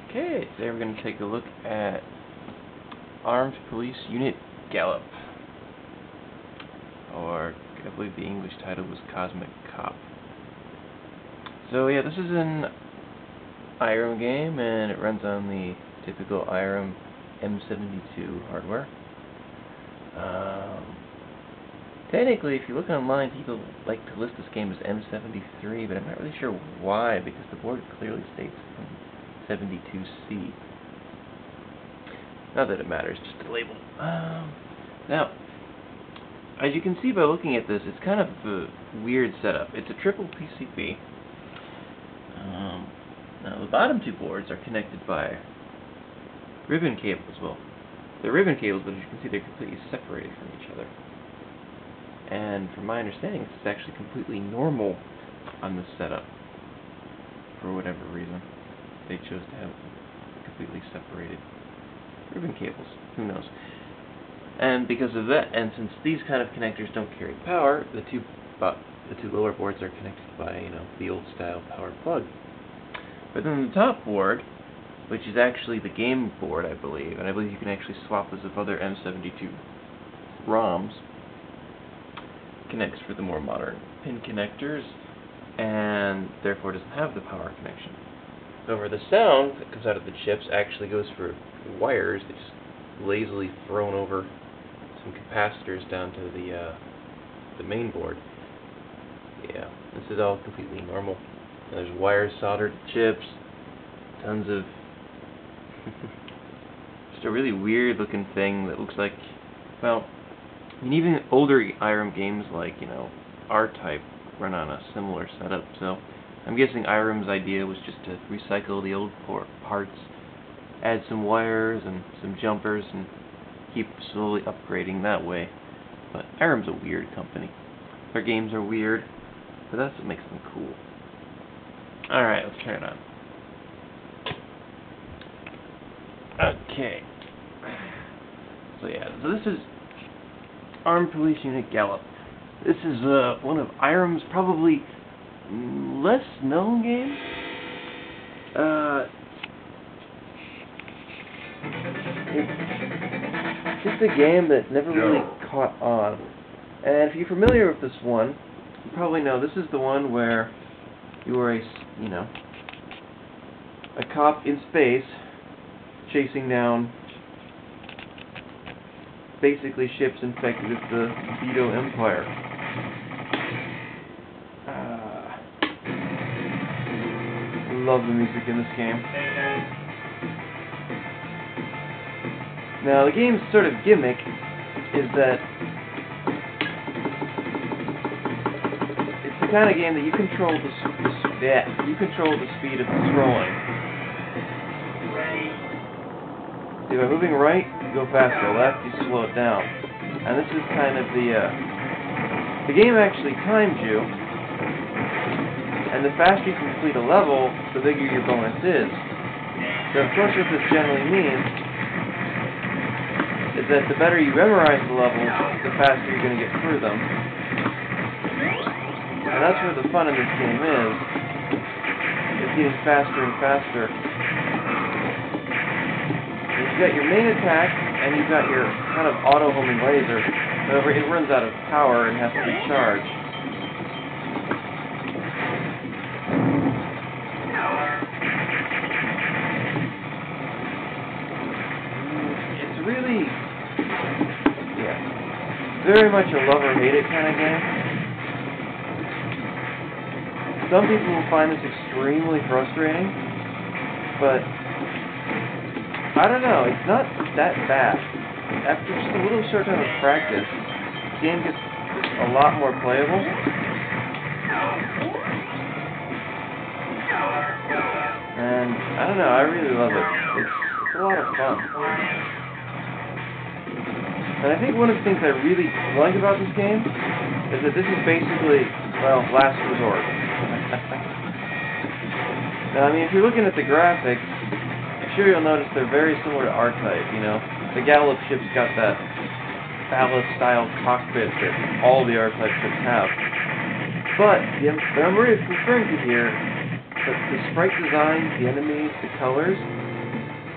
Okay, today we're going to take a look at Armed Police Unit Gallop, or I believe the English title was Cosmic Cop. So yeah, this is an Irem game, and it runs on the typical Irem M72 hardware. Technically, if you look online, people like to list this game as M73, but I'm not really sure why, because the board clearly states 72C. Not that it matters, just a label. Now, as you can see by looking at this, it's kind of a weird setup. It's a triple PCB. Now, the bottom two boards are connected by ribbon cables. Well, they're ribbon cables, but as you can see, they're completely separated from each other. And from my understanding, this is actually completely normal on this setup. For whatever reason, they chose to have completely separated ribbon cables. Who knows? And because of that, and since these kind of connectors don't carry power, the two lower boards are connected by, the old style power plug. But then the top board, which is actually the game board, I believe, and I believe you can actually swap this with other M72 ROMs, connects for the more modern pin connectors, and therefore doesn't have the power connection. However, the sound that comes out of the chips actually goes for wires that just lazily thrown over some capacitors down to the main board. Yeah, this is all completely normal. There's wires soldered to chips, tons of just a really weird looking thing that looks like, well, I mean, even older Irem games like, R-Type run on a similar setup, so I'm guessing Irem's idea was just to recycle the old parts, add some wires and some jumpers, and keep slowly upgrading that way. But Irem's a weird company. Their games are weird, but that's what makes them cool. Alright, let's turn it on. Okay. So yeah, so this is Armed Police Unit Gallop. This is one of Irem's probably less known games. It's just a game that never really caught on. And if you're familiar with this one, you probably know this is the one where you are a cop in space chasing down basically ships infected with the Veto Empire. Love the music in this game. Now, the game's sort of gimmick is that it's the kind of game that you control the speed of the throwing. See, by moving right, you go faster. Left, you slow it down. And this is kind of the game actually times you, and the faster you complete a level, the bigger your bonus is. So of course what this generally means is that the better you memorize the levels, the faster you're going to get through them. And that's where the fun in this game is getting faster and faster. You've got your main attack, and you've got your kind of auto-homing laser. However, it runs out of power and has to recharge. It's really, very much a love-or-hate-it kind of game. Some people will find this extremely frustrating, but I don't know, it's not that bad. After just a little short time of practice, the game gets a lot more playable. And I don't know, I really love it. It's a lot of fun. And I think one of the things I really like about this game is that this is basically, well, last resort. Now, I mean, if you're looking at the graphics, I'm sure you'll notice they're very similar to R-Type, The Gallop ship's got that palace-style cockpit that all the R-Type ships have. But what I'm really referring to here, the sprite design, the enemies, the colors,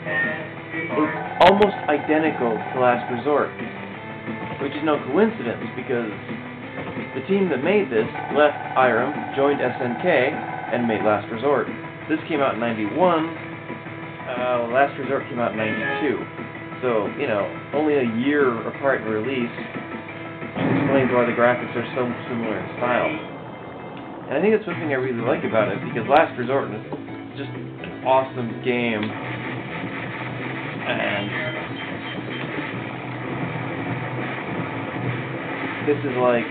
It's almost identical to Last Resort, which is no coincidence because the team that made this left Irem, joined SNK, and made Last Resort. This came out in 91, Last Resort came out in 92. So, you know, only a year apart in release explains why the graphics are so similar in style. And I think that's one thing I really like about it, because Last Resort is just an awesome game. And this is like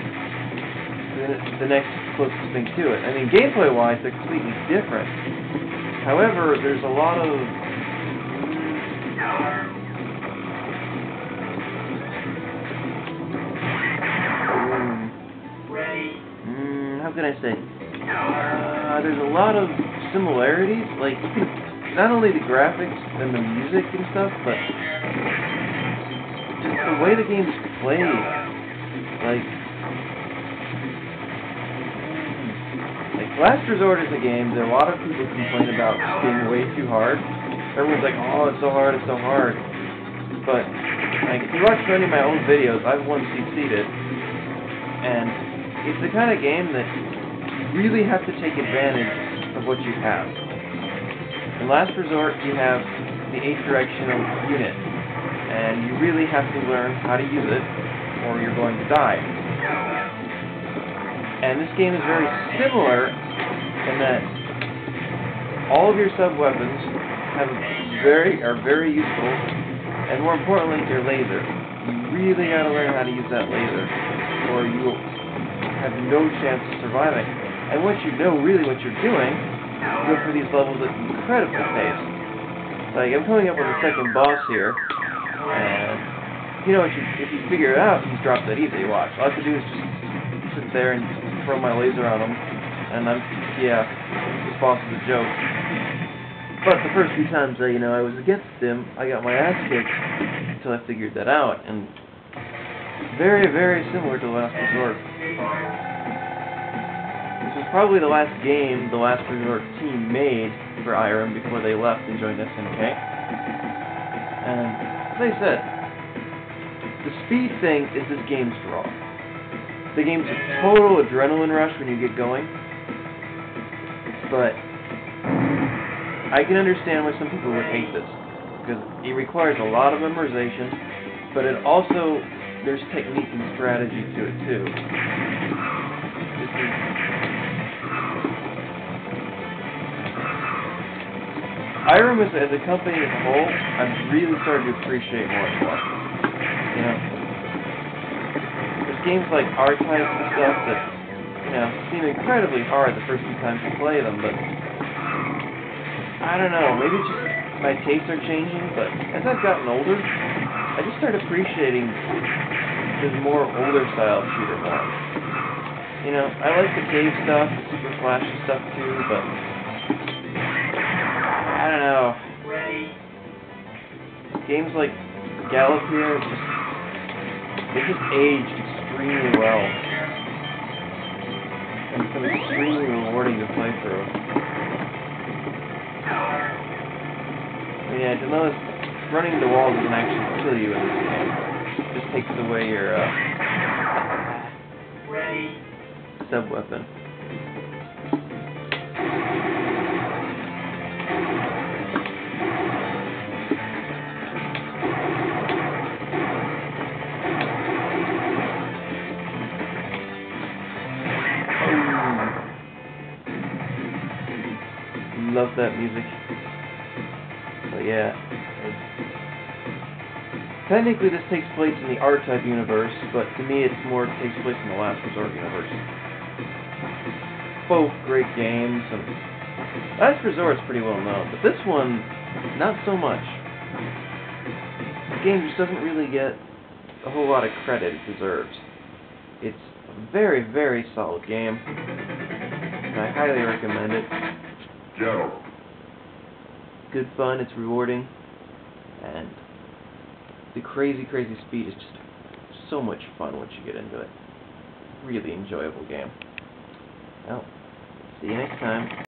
the next closest thing to it. I mean, gameplay-wise, they're completely different. However, there's a lot of how can I say? There's a lot of similarities. Like, you can, not only the graphics and the music and stuff, but just the way the game's played. Like Last Resort is a game that a lot of people complain about being way too hard. Everyone's like, oh, it's so hard, it's so hard. But, like, if you watch any of my old videos, I've once CC'd it, and it's the kind of game that you really have to take advantage of what you have. In Last Resort, you have the 8-directional unit, and you really have to learn how to use it, or you're going to die. And this game is very similar in that all of your sub-weapons are very useful, and more importantly, your laser. You really got to learn how to use that laser, or you will have no chance of surviving. And once you know really what you're doing, you go for these levels at incredible pace. Like, I'm coming up with the second boss here, and you know, if you figure it out, he's dropped that easy. Watch. All I have to do is just sit there and throw my laser on him, and this boss is a joke. But the first few times I was against him, I got my ass kicked until I figured that out, and very, very similar to Last Resort. This was probably the last game the Last Resort team made for Irem before they left and joined SNK. And as I said, the speed thing is this game's draw. The game's a total adrenaline rush when you get going, but I can understand why some people would hate this, because it requires a lot of memorization, but it also, there's technique and strategy to it too. Irem as a company as a whole, I've really started to appreciate more and more. You know, there's games like R-Type and stuff that, seem incredibly hard the first few times you play them, but I don't know, maybe it's just my tastes are changing, but as I've gotten older, I just started appreciating this more older style shooter more. I like the cave stuff, the super flashy stuff too, but I don't know. Games like Gallop here, they just aged extremely well. And it's been extremely rewarding to play through. Yeah, to notice, running the wall doesn't actually kill you in this game. It just takes away your sub-weapon. Love that music. But yeah, technically this takes place in the R-Type universe, but to me it takes place in the Last Resort universe. Both great games, and Last Resort's pretty well known, but this one, not so much. The game just doesn't really get a whole lot of credit it deserves. It's a very, very solid game, and I highly recommend it. Gallop. Good fun, it's rewarding, and the crazy, crazy speed is just so much fun once you get into it. Really enjoyable game. Well, see you next time.